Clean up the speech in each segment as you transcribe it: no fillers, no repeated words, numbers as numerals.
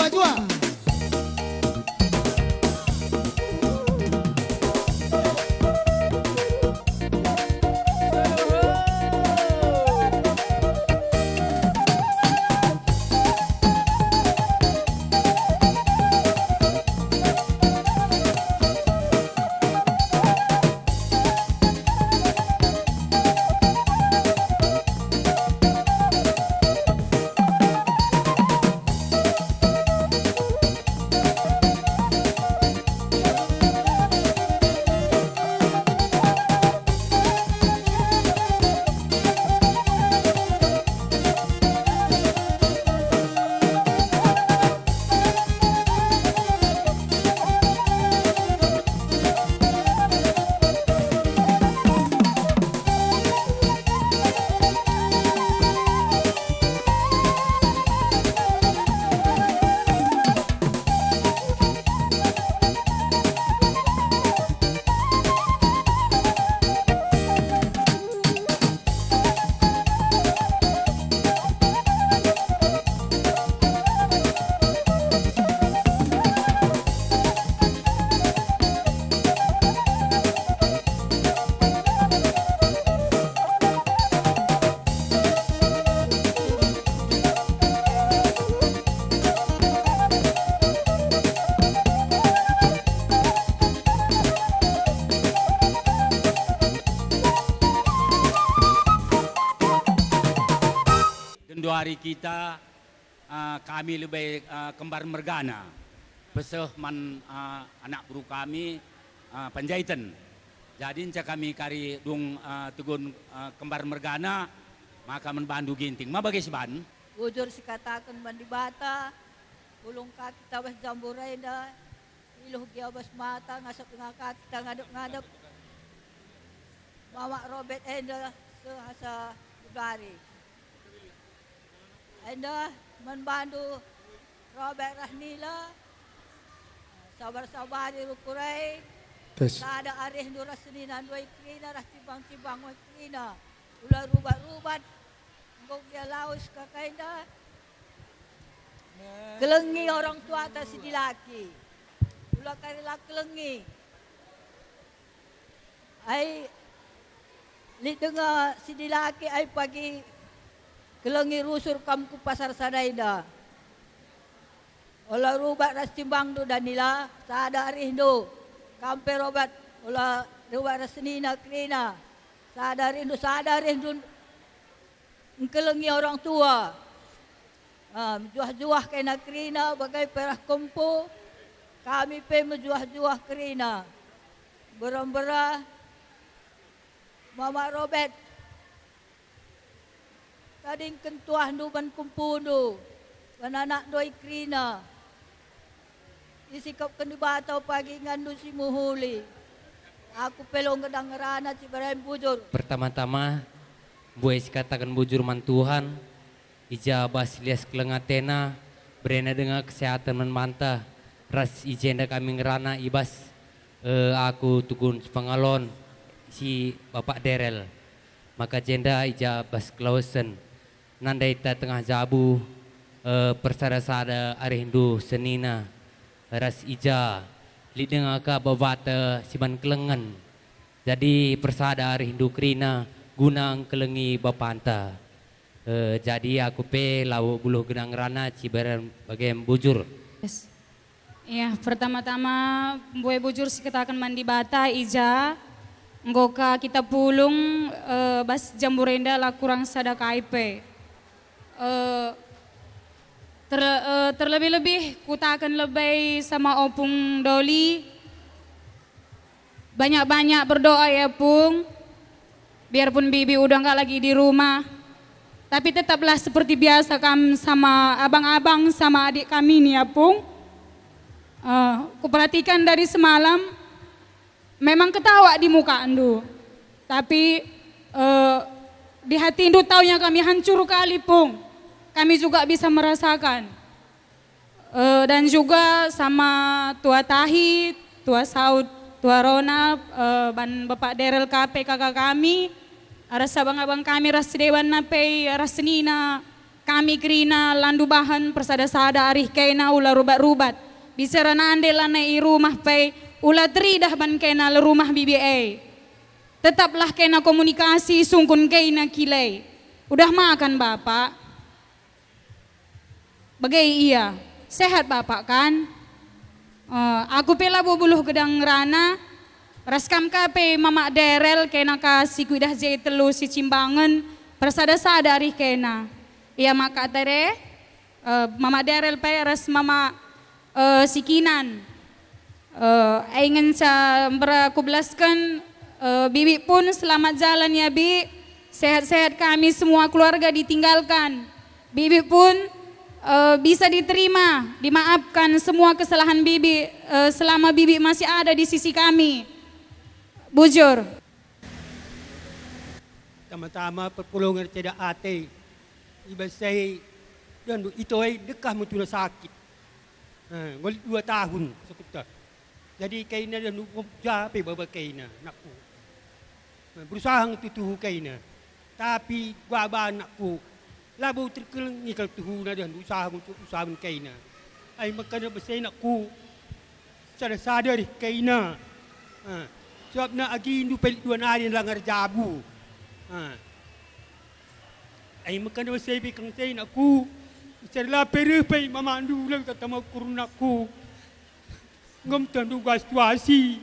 jua-jua. Dua hari kita kami lebih kembar mergana. Peseh man anak buru kami Panjaitan. Jadi encak kami kari dung tegun kembar mergana maka menbandu ginting. Ma bagi seban? Bujur si katakan mandi bata, ulung kaki tabas jamburai dah, iluh giabas mata, ngasap tengah kaki kita ngadep-ngadep. Mama Robert enda sehasa udari. Enda membantu Robert Rahnila, sabar-sabar di rukurai. Tak ada arih dura seninan dua ikrina, ras cibang-cibang dua ikrina. Ulah rubat-rubat, ngok dia laus kakainda. Kelengi orang tua atas si laki. Ulah karila kelengi. Ai li dengar si laki ai pagi kelengi rusur kamku pasar sadaida. Olah rubat ras timbang do danila, sada rindu. Kampe robat olah rubat ras senina krina. Sada rindu kelengi orang tua. Menjuah-juah kena krina bagai perah kompo. Kami pe menjuah-juah krina. Berang-berang Mama Robert tadi kentuah nu ban kumpundu anak doi krina isikap kenu batau pagi ngandu si muhuli aku pelong gedang ngerana cibarem bujur. Pertama-tama buai katakan bujur man Tuhan ijabas lias kelengatena berena dengan kesehatan menmanta ras ijenda kami ngerana ibas aku tukun sepengalon si Bapak Derel maka jenda ija bas klausen nandai ta tengah jabu persada-sada arindu senina ras ija lideng aka babata siban kelengan jadi persada arindu krina gunang kelengi bapanta jadi aku pe lau buluh genang rana cibaran bagian bujur. Yes. Ya pertama-tama boy bujur si kita akan mandi bata ija nggoka kita pulung bas jamburenda lah kurang sada KIP. Terlebih-lebih kuta akan lebih sama Opung Doli. Banyak-banyak berdoa ya Pung. Biarpun Bibi udah nggak lagi di rumah. Tapi tetaplah seperti biasa kami sama abang-abang sama adik kami nih ya Pung. Kuperhatikan dari semalam. Memang ketawa di muka Andu, tapi di hati Andu taunya kami hancur kali Pung. Kami juga bisa merasakan. Dan juga sama Tua Tahi, Tua Saud, Tua Ronald, ban Bapak Derel KP kakak kami, rasa abang-abang kami ras dewan nape ras nina kami kerina landu bahan persada-sada arih kena ula rubat-rubat. Bisa ande lanai rumah pay ula teridah ban kena le rumah BBA. Tetaplah kena komunikasi sungkun kena kilai. Udah makan Bapak? Bagai iya, sehat Bapak kan? Aku pela bubuluh gedang rana, raskam kape Mama Derel kena kasih kuidah jai telu si cimbangan persada sadari kena. Iya maka tere, Mama Derel peres Mama Sikinan. Ingin saya berakublaskan Bibi pun selamat jalan ya Bi, sehat-sehat kami semua keluarga ditinggalkan. Bibi pun bisa diterima, dimaafkan semua kesalahan Bibi selama Bibi masih ada di sisi kami. Bujur. Tama-tama perpulungan tidak ate. Iba saya dan itu dekah mutuna sakit. Ngol 2 tahun sekitar. Jadi kaina dan jape baba kaina nakku. Berusaha tutuh kaina. Tapi baba nakku labu terkeleng ni kalau tuh na dan usaha untuk usaha kaina. Ai makanya besai nakku. Cara sadar kaina. Sebab nak agi indu pelik 2 hari langar jabu. Ai makanya besai bekang saya nakku. Cara perih pai mama andu lang tatama kurunakku. Ngam tandu situasi.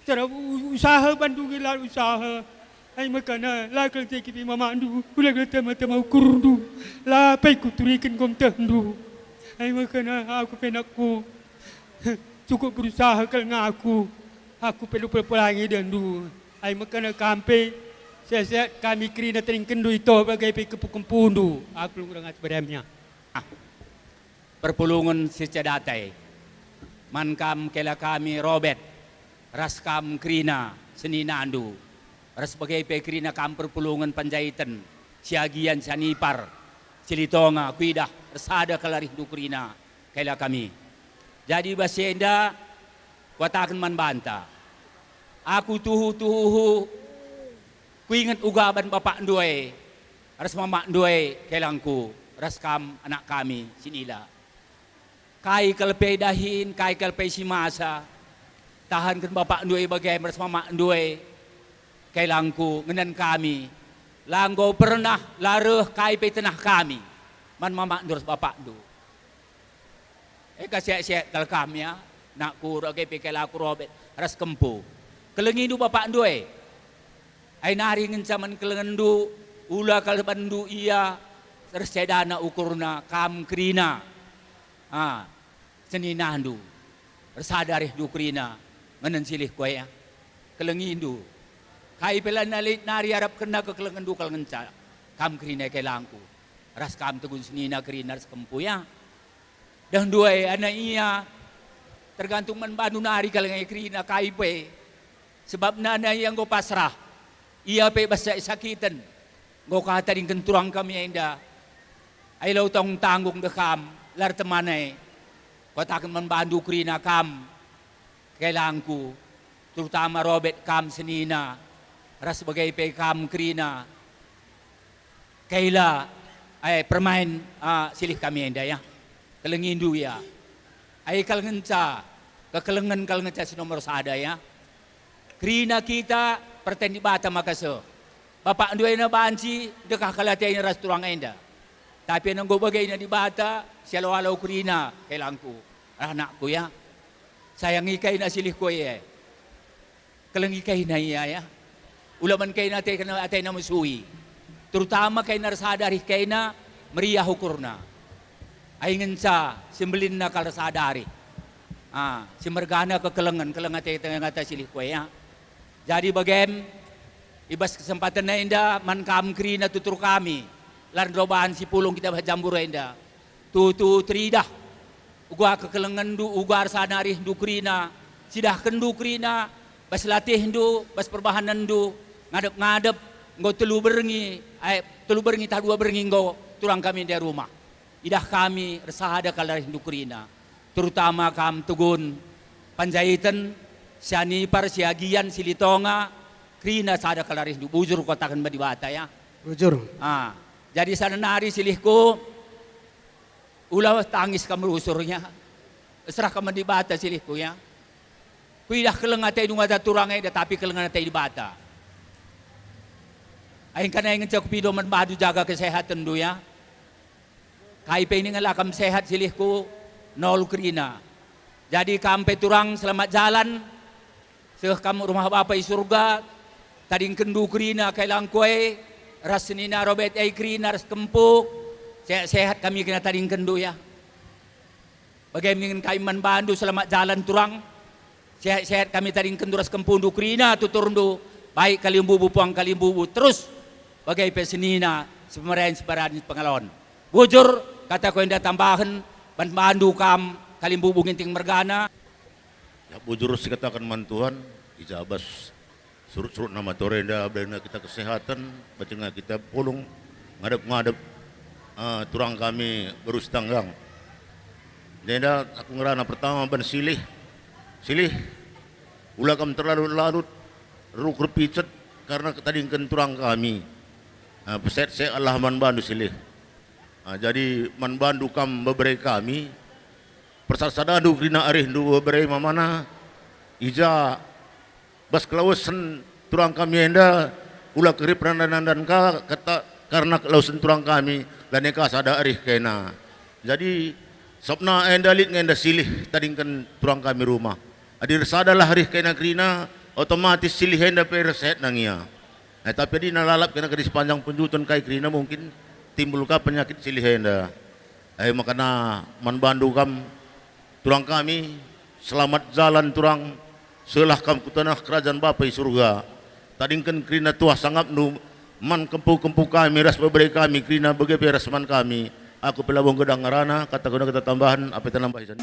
Cara usaha bandu gelar usaha. Ay makana la kal teki pi mama andu ulang tama kurundu la pai kuturikan gom tandu. Ay makana aku penakku cukup berusaha kal ngaku. Aku perlu pelangi dandu. Ay makana kampe sehat kami kerina tering kendu itu bagai pi kepukempundu. Aku kurang at beremnya. Perpulungan secedatai. Mankam kela kami Robert, raskam krina seninandu. Ras sebagai pekrina kam perpulungan Panjaitan, siagian sanipar, Cilitonga, kuidah, resada kelarih dukrina kela kami. Jadi basenda watakan man banta. Aku tuhu kuingat ugaban bapak nduai, ras mama nduai kelangku, ras kam anak kami sinila. Kai kalpei dahin, kai kalpei simasa, tahan kan bapak nduai bagai ras mama nduai, kelangku ngenen kami, langgo pernah laruh kai pe tenah kami, man mama nduras bapak ndu. Kasih kal kami ya, nak ku roge pe kelaku Robert, ras kempu. Kelengi du bapak nduai. Ai nari ngencaman kelengendu ula kalbandu iya tersedana ukurna kam krina seninandu bersadarih dukrina menen silih koe ya kelengindu kai pelan nari arab kena ke kelengendu kalngenca kam krina kelangku ras kam tegun senina krina ras kempu ya dan dua anak iya tergantung men bandu nari kalengai krina kai pe sebab nana yang go pasrah iya pe basa sakitan go kata ding kenturang kami enda ai lau tong tanggung dekam lar temanai kotakan membantu krina kam kelangku terutama Robert kam senina ras sebagai pe kam krina kaila ai permain silih kami enda ya kelengindu ya ai kalngenca kekelengan kalngenca nomor sada ya krina kita perten di bata makaso bapak dua na banci dekah kalatay na ras turang enda. Tapi nang gobagay na di bata, sialaw-alaw kurina kelangku. Anakku ya. Sayang ikay na silih ko eh. Kalang ikay na iya ya. Ulaman kay na atay na musui. Terutama kay narasadari kay na meriah hukurna. Ay ngensa simbelin na karasadari. Simergana kekelengan atay ngata silih ko ya. Jadi bagem ibas kesempatan na inda man kam krina tutur kami. Lan robahan si pulung kita jambur enda. Tu tridah. Ugwa kekelengan du ugar sanarih du krina. Sidah kendu krina. Bas latih du, bas perbahanan du. Ngadep nggo telu berengi. Telu berengi tah 2 berengi nggo turang kami di rumah. Idah kami resahada kalarih du krina. Terutama kam tugun Panjaitan, Sianipar, Siagian, Silitonga, krina sada kalarih du bujur kotakan badibata ya. Bujur. Jadi sana nari silihku, ulah tangis kamu usurnya, serah kamu di bata silihku ya. Kuidah kelengatai dungata turangai, tapi kelengatai di bata. Aing kana ingin cak pido man badu jaga kesehatan do ya. KIP ini ngelakam sehat silihku, nol krina. Jadi kampe turang selamat jalan, seh kamu rumah bapak di surga, tading kendu krina kailang kue, ras senina robet ai krina ras kempuk, sehat kami kena tading kendu ya. Bagaimana kaiman bandu selamat jalan turang, sehat kami tading kendu ras kempundu krina tuturundu, baik kalimbubu puang kalimbubu terus, bagai pesenina semerain sebaran pengalon. Bujur kata ko inda tambahan ban bandu kam kalimbubu nginting mergana. Ya bujur sikatakan mantuan ijabas surut-surut nama torenda benda kita kesehatan bacenga kita pulung ngadep-ngadep turang kami berus tanggang. Denda aku ngerana pertama ban silih ulah kam terlalu larut ruk repicet karena tadi turang kami peset se Allah man bandu silih. Jadi man bandu kam beberei kami persasada du krina arih du beberei mamana ija bas kelausan turang kami enda ulah kerip randan ka kata karena kelausan turang kami dan eka sada arih kena. Jadi sopna enda lit ngenda silih tadingkan turang kami rumah. Adir sadalah arih kena krina otomatis silih enda perset nangia. Tapi di nalalap kena ke sepanjang penjutan kai krina mungkin timbul ka penyakit silih enda. Makana man bandu kam turang kami selamat jalan turang selah kam ku tanah kerajaan Bapa di surga. Tadingkan krina tuah sangap nu man kempu-kempu kami ras beberei kami krina bege rasman kami. Aku pelabong gedang ngarana kata kuna kita tambahan apa kita nambahisan.